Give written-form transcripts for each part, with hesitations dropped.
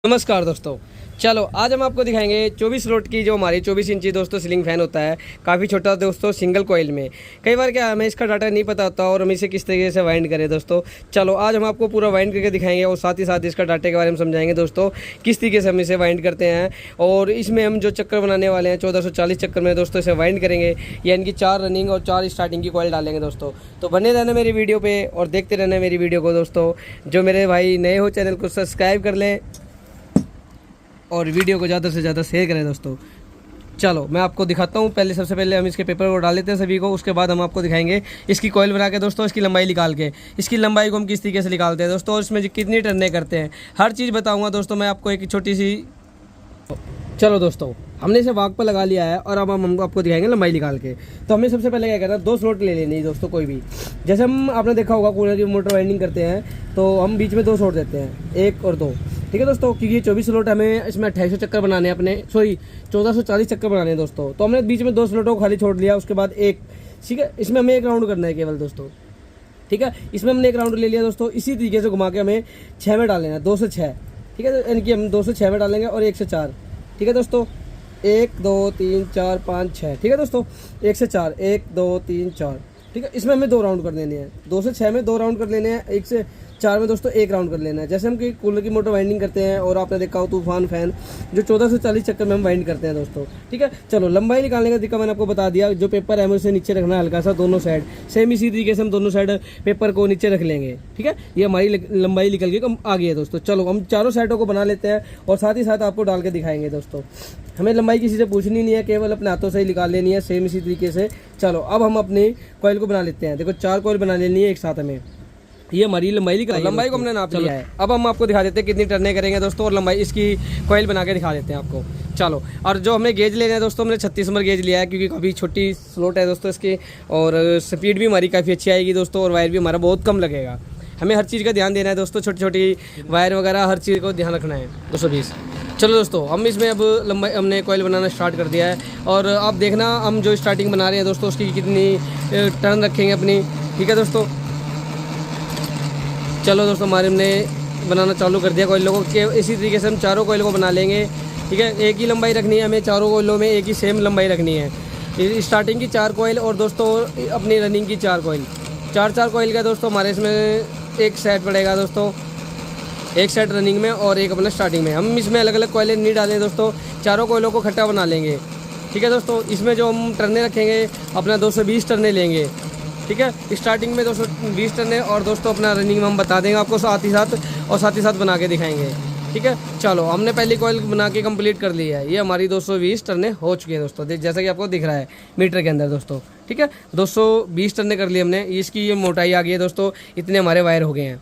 नमस्कार दोस्तों। चलो आज हम आपको दिखाएंगे 24 वोल्ट की जो हमारी 24 इंची दोस्तों सीलिंग फैन होता है, काफ़ी छोटा दोस्तों, सिंगल कॉइल में। कई बार क्या हमें इसका डाटा नहीं पता होता और हम इसे किस तरीके से वाइंड करें दोस्तों। चलो आज हम आपको पूरा वाइंड करके दिखाएंगे और साथ ही साथ इसका डाटे के बारे में समझाएंगे दोस्तों, किस तरीके से हम इसे वाइंड करते हैं। और इसमें हम जो चक्कर बनाने वाले हैं 1440 चक्कर में दोस्तों इसे वाइंड करेंगे, यानी कि 4 रनिंग और 4 स्टार्टिंग की कॉइल डालेंगे दोस्तों। तो बने रहना मेरी वीडियो पर और देखते रहना मेरी वीडियो को दोस्तों। जो मेरे भाई नए हो चैनल को सब्सक्राइब कर लें और वीडियो को ज़्यादा से ज़्यादा शेयर करें दोस्तों। चलो मैं आपको दिखाता हूँ। सबसे पहले हम इसके पेपर को डाल लेते हैं सभी को, उसके बाद हम आपको दिखाएंगे इसकी कॉइल बना के दोस्तों, इसकी लंबाई निकाल के, इसकी लंबाई को हम किस तरीके से निकालते हैं दोस्तों, और इसमें कितनी टर्नें करते हैं, हर चीज़ बताऊँगा दोस्तों मैं आपको। एक छोटी सी, चलो दोस्तों हमने इसे वाक पर लगा लिया है और अब हम आपको दिखाएंगे लंबाई निकाल के। तो हमें सबसे पहले क्या करना है, 2 स्लॉट ले लेनी है दोस्तों कोई भी। जैसे हम आपने देखा होगा कूलर की मोटर वाइंडिंग करते हैं तो हम बीच में 2 स्लॉट देते हैं, 1 और 2, ठीक है दोस्तों। क्योंकि ये 24 स्लॉट हमें इसमें 2800 चक्कर बनाने हैं अपने, 1440 चक्कर बनाने हैं दोस्तों। तो हमने बीच में 2 स्लॉटों को खाली छोड़ लिया, उसके बाद एक, ठीक है, इसमें हमें 1 राउंड करना है केवल दोस्तों, ठीक है। इसमें हमने 1 राउंड ले लिया दोस्तों। इसी तरीके से घुमा के हमें 6 में डाल लेना है, 2 से 6, ठीक है। यानी कि हम 2 से 6 में डालेंगे और 1 से 4, ठीक है दोस्तों। 1 2 3 4 5 6, ठीक है दोस्तों। 1 से 4, 1 2 3 4, ठीक है। इसमें हमें 2 राउंड कर लेने हैं, 2 से 6 में 2 राउंड कर लेने हैं, 1 से 4 में दोस्तों 1 राउंड कर लेना है। जैसे हम कि कूलर की मोटर वाइंडिंग करते हैं और आपने देखा हो तूफान फैन जो 1440 चक्कर में हम वाइंड करते हैं दोस्तों, ठीक है। चलो लंबाई निकालने का तरीका मैंने आपको बता दिया। जो पेपर है हमें उसे नीचे रखना है हल्का सा, दोनों साइड सेम इसी तरीके से हम दोनों साइड पेपर को नीचे रख लेंगे, ठीक है। ये हमारी लंबाई निकल के आ गई है दोस्तों। चलो हम चारों साइडों को बना लेते हैं और साथ ही साथ आपको डाल के दिखाएंगे दोस्तों। हमें लंबाई किसी से पूछनी नहीं है, केवल अपने हाथों से ही निकाल लेनी है, सेम इसी तरीके से। चलो अब हम अपनी कॉइल को बना लेते हैं। देखो 4 कॉइल बना लेनी है एक साथ हमें। ये हमारी लंबाई लंबाई को हमने नाप लिया है। अब हम आपको दिखा देते हैं कितनी टर्नें करेंगे दोस्तों, और लंबाई इसकी कॉइल बना के दिखा देते हैं आपको। चलो, और जो हमने गेज लेना है दोस्तों, हमने 36 नंबर गेज लिया है क्योंकि काफ़ी छोटी स्लॉट है दोस्तों इसकी, और स्पीड भी हमारी काफ़ी अच्छी आएगी दोस्तों, और वायर भी हमारा बहुत कम लगेगा। हमें हर चीज़ का ध्यान देना है दोस्तों, छोटी छोटी वायर वगैरह हर चीज़ को ध्यान रखना है। 220। चलो दोस्तों हम इसमें अब लंबाई हमने कॉइल बनाना स्टार्ट कर दिया है, और अब देखना हम जो स्टार्टिंग बना रहे हैं दोस्तों उसकी कितनी टर्न रखेंगे अपनी, ठीक है दोस्तों। चलो दोस्तों हमारे हमने बनाना चालू कर दिया कॉइलों को, कि इसी तरीके से हम चारों कॉइल को बना लेंगे, ठीक है। एक ही लंबाई रखनी है हमें, चारों कॉइलों में एक ही सेम लंबाई रखनी है। स्टार्टिंग की 4 कॉइल और दोस्तों अपनी रनिंग की 4 कॉइल, 4 कॉइल का दोस्तों हमारे इसमें एक सेट पड़ेगा दोस्तों, एक सेट रनिंग में और एक अपना स्टार्टिंग में। हम इसमें अलग अलग कॉइलें नहीं डालें दोस्तों, चारों कॉइलों को इकट्ठा बना लेंगे, ठीक है दोस्तों। इसमें जो हम टर्नें रखेंगे अपना 220 टर्नें लेंगे, ठीक है। स्टार्टिंग में 220 टर्नें और दोस्तों अपना रनिंग में हम बता देंगे आपको साथ ही साथ बना के दिखाएंगे, ठीक है। चलो हमने पहली कॉइल बना के कंप्लीट कर ली है। ये हमारी 220 टर्नें हो चुकी हैं दोस्तों, जैसा कि आपको दिख रहा है मीटर के अंदर दोस्तों, ठीक है। 220 टर्नें कर ली हमने। इसकी ये मोटाई आ गई है दोस्तों, इतने हमारे वायर हो गए हैं,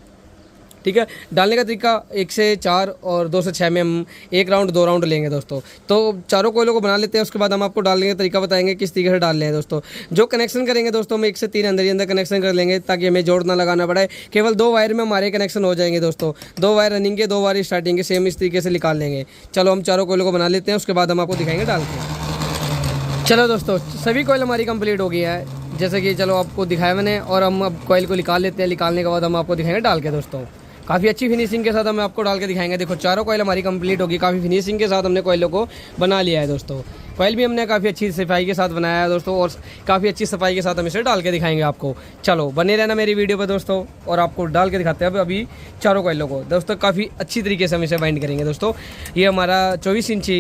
ठीक है। डालने का तरीका 1 से 4 और 2 से 6 में हम 1 राउंड 2 राउंड लेंगे दोस्तों। तो चारों कोयलों को बना लेते हैं, उसके बाद हम आपको डालने का तरीका बताएंगे किस तरीके से डाल लें दोस्तों। जो कनेक्शन करेंगे दोस्तों हम 1 से 3 अंदर ही अंदर कनेक्शन कर लेंगे, ताकि हमें जोड़ ना लगाना पड़े। केवल 2 वायर में हमारे कनेक्शन हो जाएंगे दोस्तों, 2 वायर रनिंग के, 2 वायर स्टार्टिंग के, सेम इस तरीके से निकाल लेंगे। चलो हम चारों कोयलों को बना लेते हैं, उसके बाद हम आपको दिखाएंगे डाल के। चलो दोस्तों सभी कोयल हमारी कंप्लीट हो गई है, जैसे कि चलो आपको दिखाया मैंने, और हम अब कोयल को निकाल लेते हैं। निकालने के बाद हम आपको दिखाएंगे डाल के दोस्तों। काफ़ी अच्छी फिनिशिंग के साथ हम आपको डाल के दिखाएंगे। देखो चारों कॉइल हमारी कंप्लीट होगी, काफ़ी फिनिशिंग के साथ हमने कॉइलों को बना लिया है दोस्तों। कॉइल भी हमने काफ़ी अच्छी सफाई के साथ बनाया है दोस्तों, और काफ़ी अच्छी सफाई के साथ हम इसे डाल के दिखाएंगे आपको। चलो बने रहना मेरी वीडियो पर दोस्तों, और आपको डाल के दिखाते हैं अभी चारों कॉइलों को दोस्तों। काफ़ी अच्छी तरीके से हम इसे बाइंड करेंगे दोस्तों। ये हमारा 24 इंची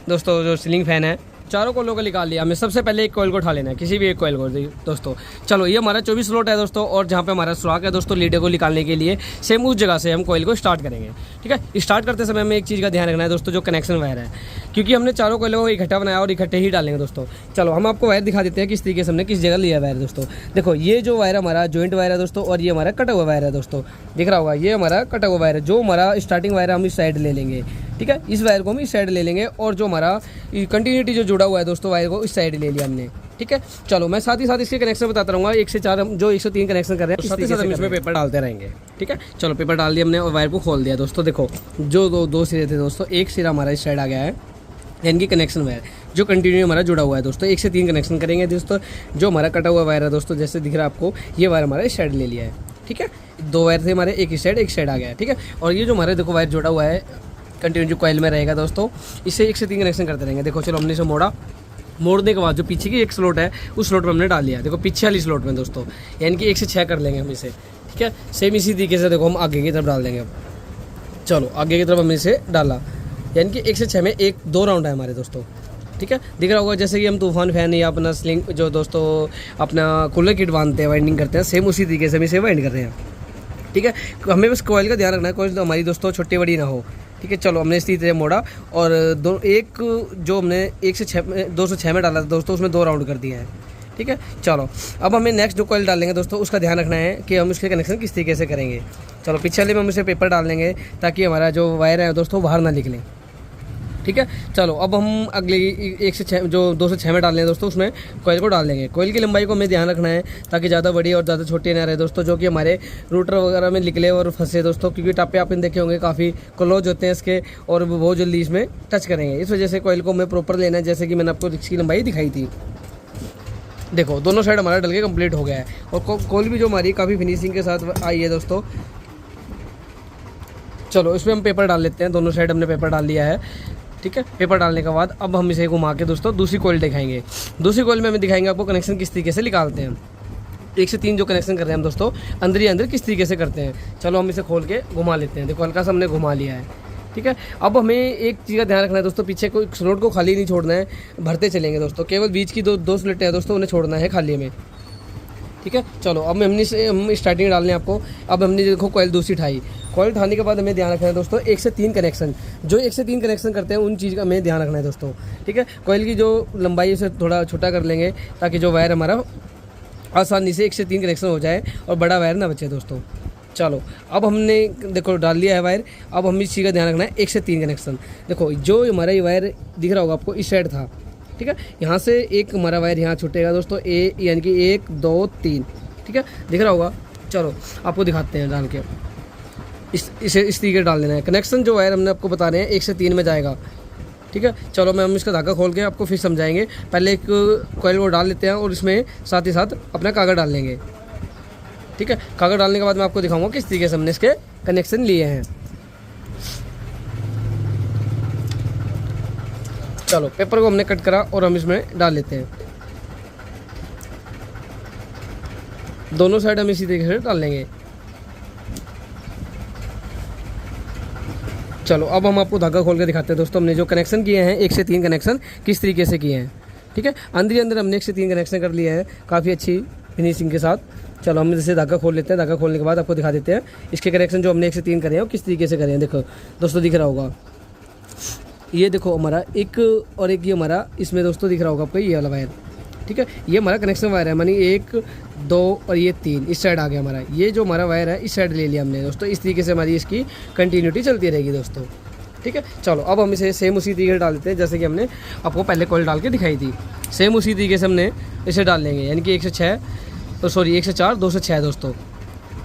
दोस्तों जो सीलिंग फैन है, चारों कॉइलों को निकाल लिया हमें। सबसे पहले एक कॉइल को उठा लेना है, किसी भी एक कॉइल को दोस्तों। चलो ये हमारा 24 स्लॉट है दोस्तों, और जहाँ पे हमारा सुराख है दोस्तों लीडर को निकालने के लिए, सेम उस जगह से हम कॉइल को स्टार्ट करेंगे, ठीक है। स्टार्ट करते समय हमें एक चीज़ का ध्यान रखना है दोस्तों, जो कनेक्शन वायर है, क्योंकि हमने चारों कॉइलों को इकट्ठा बनाया और इकट्ठे ही डालेंगे दोस्तों। चलो हम आपको वायर दिखा देते हैं किस तरीके से हमने किस जगह लिया वायर दोस्तों। देखो ये जो वायर हमारा जॉइंट वायर है दोस्तों, और ये हमारा कटा हुआ वायर है दोस्तों, दिख रहा होगा। ये हमारा कटा हुआ वायर है, जो हमारा स्टार्टिंग वायर है हम इस साइड ले लेंगे, ठीक है। इस वायर को हम इस साइड ले लेंगे, और जो हमारा कंटिन्यूटी जो जुड़ा हुआ है दोस्तों वायर को इस साइड ले लिया हमने, ठीक है। चलो मैं साथ ही साथ इसके कनेक्शन बताता रहूँगा। 1 से 4 हम जो 103 कनेक्शन कर रहे हैं, साथ ही साथ हम इसमें पेपर डालते रहेंगे, ठीक है। चलो पेपर डाल दिया हमने और वायर को खोल दिया दोस्तों। देखो जो दो सिरे थे दोस्तों, एक सिरा हमारा इस साइड आ गया है, यानी कि कनेक्शन वायर जो कंटिन्यू हमारा जुड़ा हुआ है दोस्तों। 1 से 3 कनेक्शन करेंगे दोस्तों। जो हमारा कटा हुआ वायर है दोस्तों, जैसे दिख रहा है आपको, ये वायर हमारा इस साइड ले लिया है, ठीक है। 2 वायर थे हमारे, एक इस साइड एक साइड आ गया है, ठीक है। और ये जो हमारे देखो वायर जुड़ा हुआ है कंटिन्यू जो कॉइल में रहेगा दोस्तों, इससे 1 से 3 कनेक्शन करते रहेंगे। देखो चलो हमने इसे मोड़ने के बाद जो पीछे की एक स्लॉट है उस स्लॉट में हमने डाल लिया। देखो पीछे वाली स्लॉट में दोस्तों, यानी कि 1 से 6 कर लेंगे हम इसे, ठीक है। सेम इसी तरीके से देखो हम आगे की तरफ डाल देंगे। अब चलो आगे की तरफ हमने इसे डाला, यानी कि 1 से 6 में 2 राउंड है हमारे दोस्तों, ठीक है। दिख रहा होगा जैसे कि हम तूफान फैन या अपना स्लिंग जो दोस्तों अपना कूलर किट बांधते हैं, वाइंडिंग करते हैं, सेम उसी तरीके से हम इसे वाइंड कर रहे हैं, ठीक है। हमें बस कॉइल का ध्यान रखना है, कॉइल तो हमारी दोस्तों छोटी बड़ी ना हो, ठीक है। चलो हमने इसी तरह मोड़ा और जो हमने 1 से 6 2 से 6 में डाला था दोस्तों, उसमें 2 राउंड कर दिया है, ठीक है। चलो अब हमें नेक्स्ट जो कॉइल डालेंगे दोस्तों, उसका ध्यान रखना है कि हम इसके कनेक्शन किस तरीके से करेंगे। चलो पीछे वाले में हम इसे पेपर डाल देंगे ताकि हमारा जो वायर है दोस्तों बाहर ना निकले, ठीक है। चलो अब हम अगले 1 से 6 जो 2 से 6 में डाल रहे हैं दोस्तों, उसमें कॉइल को डाल देंगे। कॉइल की लंबाई को हमें ध्यान रखना है ताकि ज़्यादा बड़ी और ज़्यादा छोटी ना रहे दोस्तों, जो कि हमारे रूटर वगैरह में निकले और फंसे दोस्तों, क्योंकि टापे आप इन देखे होंगे काफ़ी क्लोज होते हैं इसके और वो बहुत जल्दी इसमें टच करेंगे। इस वजह से कॉइल को हमें प्रॉपर लेना है, जैसे कि मैंने आपको इसकी लंबाई दिखाई थी। देखो दोनों साइड हमारा डल के कंप्लीट हो गया है और कॉइल भी जो हमारी काफ़ी फिनिशिंग के साथ आई है दोस्तों। चलो इसमें हम पेपर डाल लेते हैं, दोनों साइड हमने पेपर डाल लिया है, ठीक है। पेपर डालने के बाद अब हम इसे घुमा के दोस्तों दूसरी कॉइल दिखाएंगे। दूसरी कॉइल में हमें दिखाएंगे आपको कनेक्शन किस तरीके से निकालते हैं। 1 से 3 जो कनेक्शन कर रहे हैं हम दोस्तों, अंदर ही अंदर किस तरीके से करते हैं। चलो हम इसे खोल के घुमा लेते हैं। देखो हल्का सा हमने घुमा लिया है, ठीक है। अब हमें एक चीज़ का ध्यान रखना है दोस्तों, पीछे कोई स्लॉट को खाली नहीं छोड़ना है, भरते चलेंगे दोस्तों। केवल बीच की दो स्लॉटें हैं दोस्तों, उन्हें छोड़ना है खाली में, ठीक है। चलो अब हम स्टार्टिंग डालने आपको। अब हमने देखो कॉइल दूसरी उठाई, कॉइल उठाने के बाद हमें ध्यान रखना है दोस्तों 1 से 3 कनेक्शन, जो 1 से 3 कनेक्शन करते हैं उन चीज़ का हमें ध्यान रखना है दोस्तों, ठीक है। कॉइल की जो लंबाई उसे थोड़ा छोटा कर लेंगे ताकि जो वायर हमारा आसानी से 1 से 3 कनेक्शन हो जाए और बड़ा वायर ना बचे दोस्तों। चलो अब हमने देखो डाल लिया है वायर। अब हमें इस चीज़ का ध्यान रखना है 1 से 3 कनेक्शन। देखो जो हमारा ये वायर दिख रहा होगा आपको, इस साइड था, ठीक है। यहाँ से एक हमारा वायर यहाँ छूटेगा दोस्तों, यानी कि 1 2 3, ठीक है, दिख रहा होगा। चलो आपको दिखाते हैं डाल के, इसे इस तरीके डाल देना है। कनेक्शन जो वायर हमने आपको बता रहे हैं 1 से 3 में जाएगा, ठीक है। चलो हम इसका धागा खोल के आपको फिर समझाएंगे। पहले एक कॉइल को डाल लेते हैं और इसमें साथ ही साथ अपना कागज़ डाल लेंगे, ठीक है। कागज़ डालने के बाद मैं आपको दिखाऊंगा किस तरीके से हमने इसके कनेक्शन लिए हैं। चलो पेपर को हमने कट करा और हम इसमें डाल लेते हैं। दोनों साइड हम इसी तरीके से डाल लेंगे। चलो अब हम आपको धागा खोल के दिखाते हैं दोस्तों, हमने जो कनेक्शन किए हैं 1 से 3 कनेक्शन किस तरीके से किए हैं, ठीक है। अंदर ही अंदर हमने 1 से 3 कनेक्शन कर लिए हैं काफ़ी अच्छी फिनिशिंग के साथ। चलो हम जैसे धागा खोल लेते हैं। धागा खोलने के बाद आपको दिखा देते हैं इसके कनेक्शन जो हमने 1 से 3 करे हैं वो किस तरीके से करे हैं। देखो दोस्तों दिख रहा होगा, ये देखो हमारा एक और एक ये हमारा इसमें दोस्तों दिख रहा होगा आपको ये वाला वायर, ठीक है। ये हमारा कनेक्शन वायर है, मानी 1 2 और ये 3 इस साइड आ गया हमारा। ये जो हमारा वायर है इस साइड ले लिया हमने दोस्तों। इस तरीके से हमारी इसकी कंटिन्यूटी चलती रहेगी दोस्तों, ठीक है। चलो अब हम इसे सेम उसी तरीके से डाल देते हैं जैसे कि हमने आपको पहले कॉइल डाल के दिखाई थी। सेम उसी तरीके से हमने इसे डाल लेंगे, यानी कि 1 से 4 2 से 6 दोस्तों,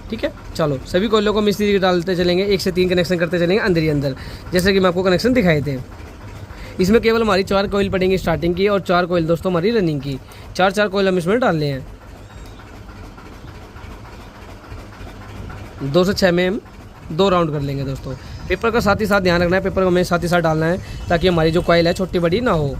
ठीक है। चलो सभी कॉइलों को हम इस तरीके डालते चलेंगे, 1 से 3 कनेक्शन करते चलेंगे अंदर ही अंदर, जैसे कि मैं आपको कनेक्शन दिखाए थे। इसमें केवल हमारी 4 कॉइल पड़ेंगी स्टार्टिंग की और 4 कॉइल दोस्तों हमारी रनिंग की। 4 कॉइल हम इसमें डाल रहे हैं। 2 से 6 में हम 2 राउंड कर लेंगे दोस्तों। पेपर का साथ ही साथ ध्यान रखना है, पेपर को हमें साथ ही साथ डालना है ताकि हमारी जो कॉइल है छोटी बड़ी ना हो।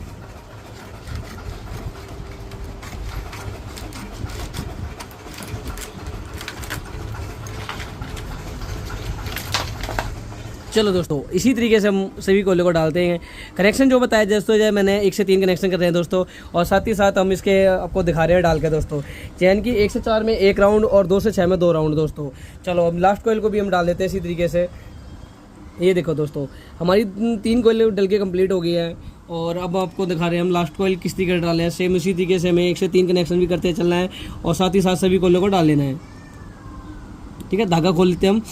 चलो दोस्तों इसी तरीके से हम सभी कॉइलों को डालते हैं। कनेक्शन जो बताया दोस्तों, जो मैंने 1 से 3 कनेक्शन कर रहे हैं दोस्तों, और साथ ही साथ हम इसके आपको दिखा रहे हैं डाल के दोस्तों। चैन की 1 से 4 में 1 राउंड और 2 से 6 में 2 राउंड दोस्तों। चलो अब लास्ट कॉइल को भी हम डाल देते हैं इसी तरीके से। ये देखो दोस्तों हमारी 3 कॉइल डल के कंप्लीट हो गई है और अब आपको दिखा रहे हैं हम लास्ट कॉइल किस तरीके से डाले हैं। सेम उसी तरीके से हमें 1 से 3 कनेक्शन भी करते चलना है और साथ ही साथ सभी कॉइलों को डाल लेना है, ठीक है। धागा खोल लेते हैं हम।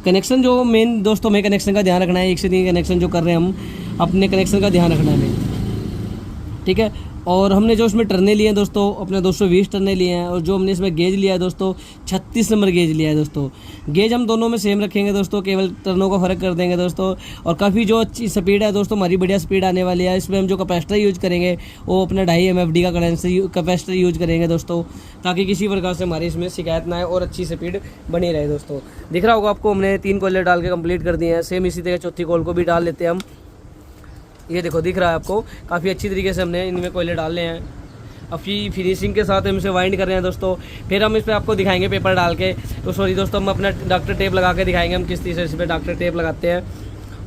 कनेक्शन जो मेन दोस्तों हमें कनेक्शन का ध्यान रखना है। 1 से 3 कनेक्शन जो कर रहे हैं हम, अपने कनेक्शन का ध्यान रखना है हमें, ठीक है। और हमने जो इसमें टर्ने लिए हैं दोस्तों अपने 220 टर्ने लिए हैं, और जो हमने इसमें गेज लिया है दोस्तों 36 नंबर गेज लिया है दोस्तों। गेज हम दोनों में सेम रखेंगे दोस्तों, केवल टर्नों का फ़र्क कर देंगे दोस्तों। और काफ़ी जो अच्छी स्पीड है दोस्तों, हमारी बढ़िया स्पीड आने वाली है। इसमें हम जो कैपेसिटर यूज़ करेंगे वो अपना 2.5 MFD का कैपेसिटर यूज़ करेंगे दोस्तों, ताकि किसी प्रकार से हमारी इसमें शिकायत ना आए और अच्छी स्पीड बनी रहे दोस्तों। दिख रहा होगा आपको, हमने 3 कोयले डाल के कंप्लीट कर दिए हैं। सेम इसी तरह चौथी कोयल को भी डाल लेते हैं हम। ये देखो दिख रहा है आपको, काफ़ी अच्छी तरीके से हमने इनमें कोयले डालने हैं। अब फिनिशिंग के साथ हम इसे वाइंड कर रहे हैं दोस्तों। फिर हम इस पर आपको दिखाएंगे पेपर डाल के, तो सॉरी दोस्तों, हम अपना डॉक्टर टेप लगा के दिखाएंगे हम किस तरीके से इस पर डॉक्टर टेप लगाते हैं।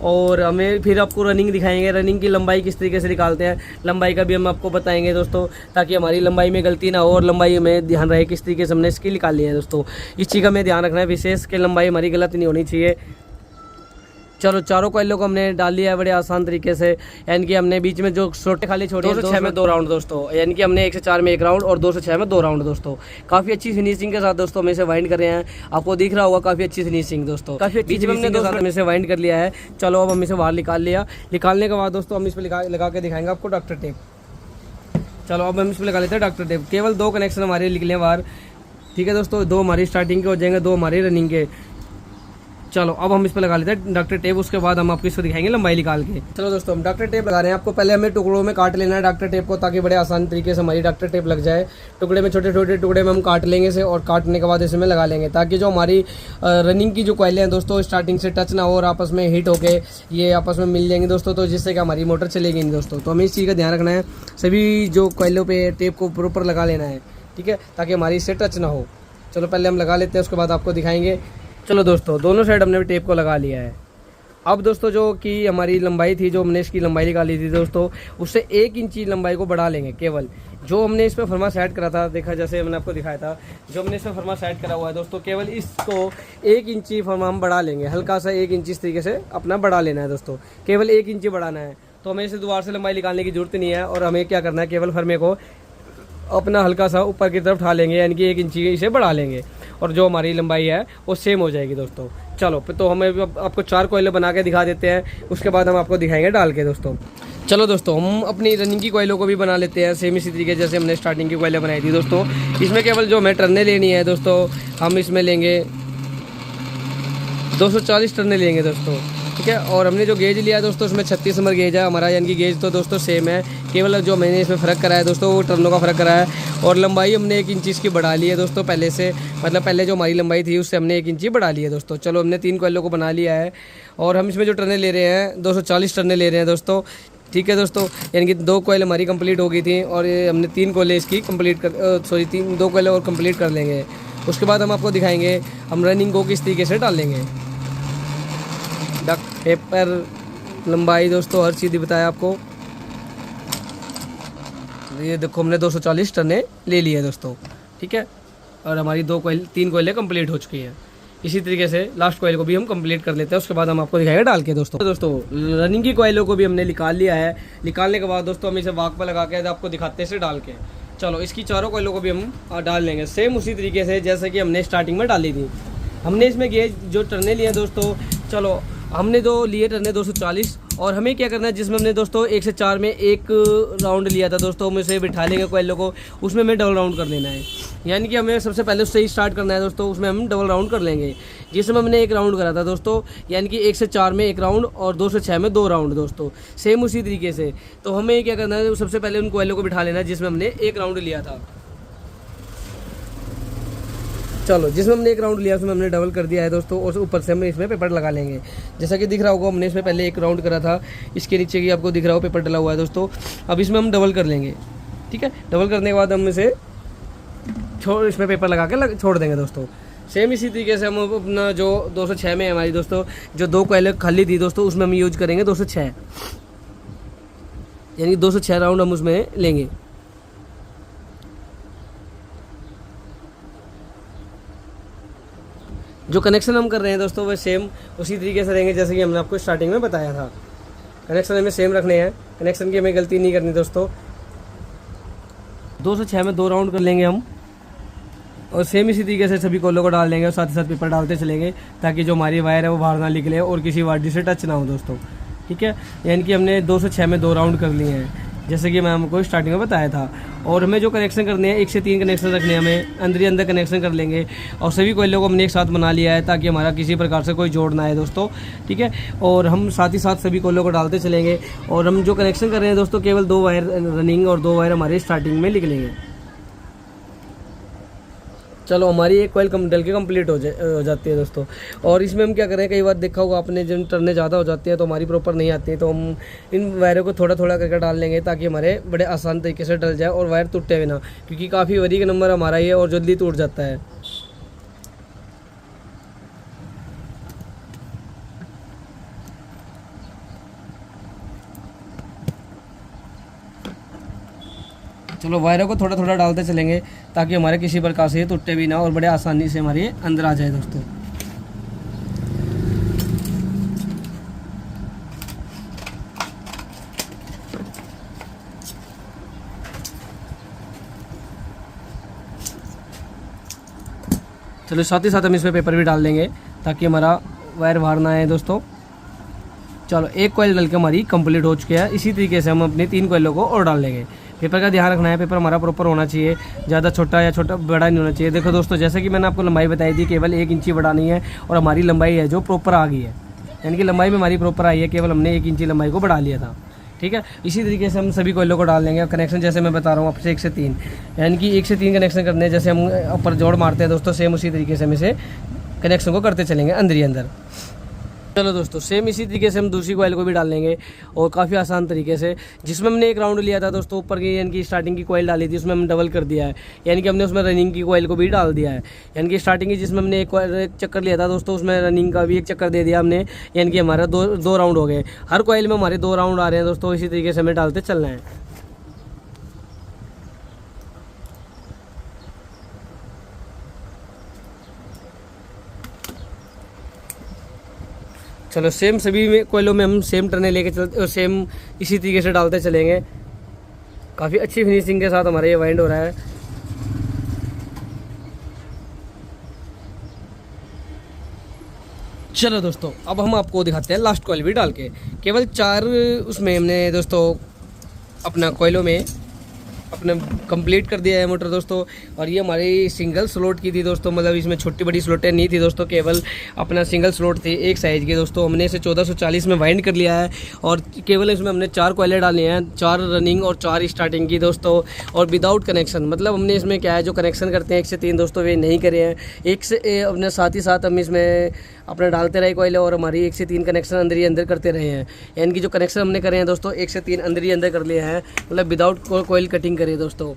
और हमें फिर आपको रनिंग दिखाएंगे, रनिंग की लंबाई किस तरीके से निकालते हैं, लंबाई का भी हम आपको बताएंगे दोस्तों, ताकि हमारी लंबाई में गलती ना हो और लंबाई में ध्यान रहे किस तरीके से हमने इसकी निकाली है दोस्तों। इस चीज़ का हमें ध्यान रखना है विशेष कि लंबाई हमारी गलत नहीं होनी चाहिए। चलो चारों कोयलों को हमने डाल लिया है बड़े आसान तरीके से, यानी कि हमने बीच में जो छोटे खाली छोटे 2 से 6 में 2 राउंड दोस्तों, यानी कि हमने 1 से 4 में 1 राउंड और 2 से 6 में 2 राउंड दोस्तों। काफ़ी अच्छी फिनिशिंग के साथ दोस्तों हम इसे वाइंड कर रहे हैं। आपको दिख रहा होगा काफ़ी अच्छी फिनिशिंग दोस्तों, काफ़ी बीच में हमने दोस्तों इसे वाइंड कर लिया है। चलो अब हम इसे बाहर निकाल लिया। निकालने के बाद दोस्तों हम इस पर लगा के दिखाएंगे आपको डॉक्टर टेप। चलो अब हम इस पर लगा लेते हैं डॉक्टर टेप। केवल 2 कनेक्शन हमारे निकले बाहर, ठीक है दोस्तों, 2 हमारी स्टार्टिंग के हो जाएंगे, 2 हमारी रनिंग के। चलो अब हम इस पर लगा लेते हैं डॉक्टर टेप, उसके बाद हम आपको इसको दिखाएंगे लंबाई निकाल के। चलो दोस्तों हम डॉक्टर टेप लगा रहे हैं। आपको पहले हमें टुकड़ों में काट लेना है डॉक्टर टेप को, ताकि बड़े आसान तरीके से हमारी डॉक्टर टेप लग जाए। टुकड़े में छोटे छोटे टुकड़े में हम काट लेंगे इसे, और काटने के बाद इसमें लगा लेंगे, ताकि जो हमारी रनिंग की जो कोयले हैं दोस्तों स्टार्टिंग से टच ना हो और आपस में हिट होके ये आपस में मिल जाएंगे दोस्तों, तो जिससे कि हमारी मोटर चलेगी नहीं दोस्तों। तो हमें इस चीज़ का ध्यान रखना है, सभी जो कोयलों पर टेप को प्रॉपर लगा लेना है, ठीक है, ताकि हमारी इससे टच ना हो। चलो पहले हम लगा लेते हैं, उसके बाद आपको दिखाएंगे। चलो दोस्तों दोनों साइड हमने टेप को लगा लिया है। अब दोस्तों जो कि हमारी लंबाई थी, जो हमने इसकी लंबाई निकाली थी दोस्तों, उससे 1 इंची लंबाई को बढ़ा लेंगे। केवल जो हमने इस पर फरमा सेट करा था, देखा जैसे मैंने आपको दिखाया था, जो हमने इस पर फरमा सेट करा हुआ है दोस्तों, केवल इसको 1 इंची फरमा हम बढ़ा लेंगे। हल्का सा 1 इंची इस तरीके से अपना बढ़ा लेना है दोस्तों, केवल 1 इंची बढ़ाना है। तो हमें इसे दोबारा से लंबाई निकालने की जरूरत नहीं है, और हमें क्या करना है, केवल फरमे को अपना हल्का सा ऊपर की तरफ उठा लेंगे, यानी कि 1 इंची इसे बढ़ा लेंगे, और जो हमारी लंबाई है वो सेम हो जाएगी दोस्तों। चलो तो हमें आपको 4 कोयले बना के दिखा देते हैं, उसके बाद हम आपको दिखाएंगे डाल के दोस्तों। चलो दोस्तों हम अपनी रनिंग की कोयलों को भी बना लेते हैं सेम इसी तरीके जैसे हमने स्टार्टिंग की कोयलें बनाई थी दोस्तों। इसमें केवल जो हमें टर्नें लेनी है दोस्तों, हम इसमें लेंगे 240 टर्नें लेंगे दोस्तों, ठीक है। और हमने जो गेज लिया है दोस्तों उसमें 36 नंबर गेज है हमारा, यानी कि गेज तो दोस्तों सेम है, केवल जो मैंने इसमें फ़र्क करा है दोस्तों वो टर्नों का फ़र्क करा है। और लंबाई हमने 1 इंची इसकी बढ़ा ली है दोस्तों पहले से, मतलब पहले जो हमारी लंबाई थी उससे हमने 1 इंची बढ़ा ली है दोस्तों। चलो हमने 3 कोयलों को बना लिया है, और हम इसमें जो टर्नें ले रहे हैं 240 टर्नें ले रहे हैं दोस्तों, ठीक है दोस्तों। यानी कि 2 कोयल हमारी कंप्लीट हो गई थी, और ये हमने 3 कोयले इसकी कंप्लीट कर 2 कोयले और कंप्लीट कर लेंगे। उसके बाद हम आपको दिखाएंगे हम रनिंग को किस तरीके से डालेंगे। डक्ट पेपर लंबाई दोस्तों हर चीज़ बताया आपको। ये देखो हमने 240 टर्नें ले ली है दोस्तों, ठीक है। और हमारी 3 कोयलें कंप्लीट हो चुकी हैं। इसी तरीके से लास्ट कोयल को भी हम कंप्लीट कर लेते हैं, उसके बाद हम आपको दिखाएंगे डाल के दोस्तों रनिंग की कोयलों को भी हमने निकाल लिया है। निकालने के बाद दोस्तों हम इसे वाक पर लगा के आपको दिखाते हैं इसे डाल के। चलो इसकी 4 कोयलों को भी हम डाल लेंगे सेम उसी तरीके से जैसे कि हमने स्टार्टिंग में डाली थी। हमने इसमें गेज जो टर्नें लिए दोस्तों, चलो हमने जो लिए टर्नें 240, और हमें क्या करना है जिसमें हमने दोस्तों 1 से 4 में 1 राउंड लिया था दोस्तों, हम उसे बिठा लेंगे कोयलों को, उसमें हमें डबल राउंड कर लेना है। यानी कि हमें सबसे पहले उससे ही स्टार्ट करना है दोस्तों, उसमें हम डबल राउंड कर लेंगे। जिसमें हमने 1 राउंड करा था दोस्तों, यानी कि 1 से 4 में 1 राउंड और 2 से 6 में 2 राउंड दोस्तों, सेम उसी तरीके से। तो हमें क्या करना है, सबसे पहले उन कोयलों को बिठा लेना है जिसमें हमने 1 राउंड लिया था। चलो जिसमें हमने 1 राउंड लिया उसमें हमने डबल कर दिया है दोस्तों, और ऊपर से हम इसमें पेपर लगा लेंगे। जैसा कि दिख रहा होगा हमने इसमें पहले 1 राउंड करा था, इसके नीचे की आपको दिख रहा हो पेपर डला हुआ है दोस्तों। अब इसमें हम डबल कर लेंगे, ठीक है। डबल करने के बाद हम इसे इसमें पेपर लगा के छोड़ देंगे दोस्तों। सेम इसी तरीके से हम अपना जो 206 में हमारी दोस्तों जो 2 कोयलें खाली थी दोस्तों, उसमें हम यूज करेंगे 206, यानी 206 राउंड हम उसमें लेंगे। जो कनेक्शन हम कर रहे हैं दोस्तों वो सेम उसी तरीके से रहेंगे जैसे कि हमने आपको स्टार्टिंग में बताया था। कनेक्शन हमें सेम रखने हैं, कनेक्शन की हमें गलती नहीं करनी दोस्तों। 206 में 2 राउंड कर लेंगे हम, और सेम इसी तरीके से सभी कोयलों को डाल देंगे, और साथ ही साथ पेपर डालते चलेंगे ताकि जो हमारी वायर है वो बाहर ना निकले और किसी वाडी से टच ना हो दोस्तों, ठीक है। यानी कि हमने 206 में 2 राउंड कर लिए हैं, जैसे कि मैं आपको स्टार्टिंग में बताया था। और हमें जो कनेक्शन करने हैं 1 से 3 कनेक्शन रखने हैं, हमें अंदर ही अंदर कनेक्शन कर लेंगे। और सभी कोयलों को हमने एक साथ बना लिया है ताकि हमारा किसी प्रकार से कोई जोड़ ना आए दोस्तों, ठीक है। और हम साथ ही साथ सभी कोयलों को डालते चलेंगे। और हम जो कनेक्शन कर रहे हैं दोस्तों, केवल 2 वायर रनिंग और 2 वायर हमारे स्टार्टिंग में निकलेंगे। चलो हमारी एक कॉइल डल के कंप्लीट हो जाती है दोस्तों। और इसमें हम क्या करें, कई बार देखा होगा आपने, जब टर्नें ज़्यादा हो जाती हैं तो हमारी प्रॉपर नहीं आती है, तो हम इन वायरों को थोड़ा थोड़ा करके डाल लेंगे ताकि हमारे बड़े आसान तरीके से डल जाए और वायर टूटे भी ना, क्योंकि काफ़ी बारीक नंबर हमारा ये और जल्दी टूट जाता है। चलो वायरों को थोड़ा थोड़ा डालते चलेंगे ताकि हमारे किसी प्रकार से ये टूटे भी ना और बड़े आसानी से हमारे अंदर आ जाए दोस्तों। चलो साथ ही साथ हम इसमें पेपर भी डाल देंगे ताकि हमारा वायर बाहर ना आए दोस्तों। चलो एक कॉइल डल के हमारी कंप्लीट हो चुकी है। इसी तरीके से हम अपनी 3 कॉइलों को और डाल लेंगे। पेपर का ध्यान रखना है, पेपर हमारा प्रॉपर होना चाहिए, ज़्यादा छोटा या छोटा बड़ा नहीं होना चाहिए। देखो दोस्तों, जैसे कि मैंने आपको लंबाई बताई थी, केवल 1 इंची बढ़ानी है और हमारी लंबाई है जो प्रॉपर आ गई है, यानी कि लंबाई में हमारी प्रॉपर आई है, केवल हमने 1 इंची लंबाई को बढ़ा लिया था, ठीक है। इसी तरीके से हम सभी कोयलों को डाल देंगे। और कनेक्शन जैसे मैं बता रहा हूँ आपसे 1 से 3, यानी कि 1 से 3 कनेक्शन करने हैं। जैसे हम ऊपर जोड़ मारते हैं दोस्तों, सेम उसी तरीके से हम इसे कनेक्शन को करते चलेंगे अंदर ही अंदर। चलो दोस्तों, सेम इसी तरीके से हम दूसरी कॉइल को भी डाल लेंगे और काफ़ी आसान तरीके से। जिसमें हमने 1 राउंड लिया था दोस्तों ऊपर की, यानी कि स्टार्टिंग की कॉइल डाली थी, उसमें हम डबल कर दिया है, यानी कि हमने उसमें रनिंग की कॉइल को भी डाल दिया है। यानी कि स्टार्टिंग की जिसमें हमने एक चक्कर लिया था दोस्तों, उसमें रनिंग का भी 1 चक्कर दे दिया हमने, यानी कि हमारा दो राउंड हो गए। हर कॉइल में हमारे 2 राउंड आ रहे हैं दोस्तों। इसी तरीके से हमें डालते चलना है। चलो सेम सभी में कोयलों में हम सेम टर्ने लेके चलते और सेम इसी तरीके से डालते चलेंगे। काफ़ी अच्छी फिनिशिंग के साथ हमारा ये वाइंड हो रहा है। चलो दोस्तों, अब हम आपको दिखाते हैं लास्ट कॉइल भी डाल के। केवल 4 उसमें हमने दोस्तों अपना कोयलों में अपने कंप्लीट कर दिया है मोटर दोस्तों। और ये हमारी सिंगल स्लॉट की थी दोस्तों, मतलब इसमें छोटी बड़ी स्लॉटें नहीं थी दोस्तों, केवल अपना सिंगल स्लॉट थी एक साइज़ की दोस्तों। हमने इसे 1440 में वाइंड कर लिया है और केवल इसमें हमने 4 कोयले डाले हैं, 4 रनिंग और 4 स्टार्टिंग की दोस्तों, और विदाउट कनेक्शन। मतलब हमने इसमें क्या है, जो कनेक्शन करते हैं 1 से 3 दोस्तों, वे नहीं करे हैं। 1 से अपने साथ ही साथ हम इसमें अपने डालते रहे कोयले और हमारी 1 से 3 कनेक्शन अंदर ही अंदर करते रहे हैं। यानी कि जो कनेक्शन हमने करे हैं दोस्तों 1 से 3 अंदर ही अंदर कर लिए हैं, मतलब विदाउट कोयल कटिंग करे दोस्तों।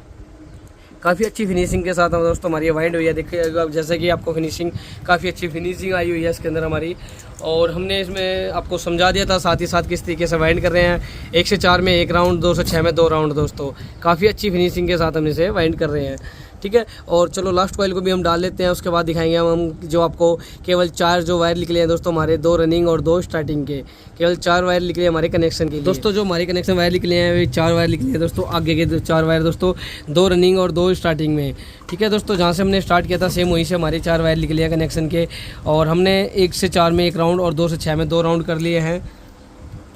काफ़ी अच्छी फिनिशिंग के साथ हम दोस्तों हमारी वाइंड हुई है। देखिए जैसे कि आपको फिनिशिंग, काफ़ी अच्छी फिनिशिंग आई हुई है इसके अंदर हमारी। और हमने इसमें आपको समझा दिया था साथ ही साथ किस तरीके से वाइंड कर रहे हैं। 1 से 4 में 1 राउंड, 2 से 6 में 2 राउंड दोस्तों। काफ़ी अच्छी फिनिशिंग के साथ हम इसे वाइंड कर रहे हैं, ठीक है। और चलो लास्ट कॉइल को भी हम डाल लेते हैं, उसके बाद दिखाएंगे हम जो आपको केवल 4 जो वायर निकले हैं दोस्तों हमारे, 2 रनिंग और 2 स्टार्टिंग के, केवल 4 वायर निकले हमारे कनेक्शन के दोस्तों। जो हमारे कनेक्शन वायर निकले हैं वे 4 वायर निकले हैं दोस्तों, आगे के 4 वायर दोस्तों, 2 रनिंग और 2 स्टार्टिंग में, ठीक है दोस्तों। जहाँ से हमने स्टार्ट किया था सेम वहीं से हमारे 4 वायर निकले हैं कनेक्शन के। और हमने 1 से 4 में 1 राउंड और 2 से 6 में 2 राउंड कर लिए हैं।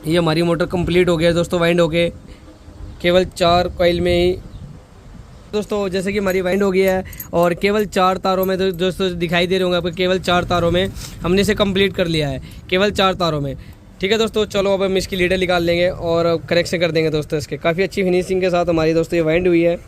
ये हमारी मोटर कंप्लीट हो गया दोस्तों वाइंड हो के, केवल 4 कॉइल में ही दोस्तों। जैसे कि हमारी वाइंड हो गई है और केवल 4 तारों में दोस्तों दिखाई दे रहे होंगे आपको, केवल 4 तारों में हमने इसे कंप्लीट कर लिया है, केवल 4 तारों में, ठीक है दोस्तों। चलो अब हम इसकी लीडर निकाल लेंगे और कनेक्शन कर देंगे दोस्तों इसके। काफ़ी अच्छी फिनिशिंग के साथ हमारी दोस्तों ये वाइंड हुई है।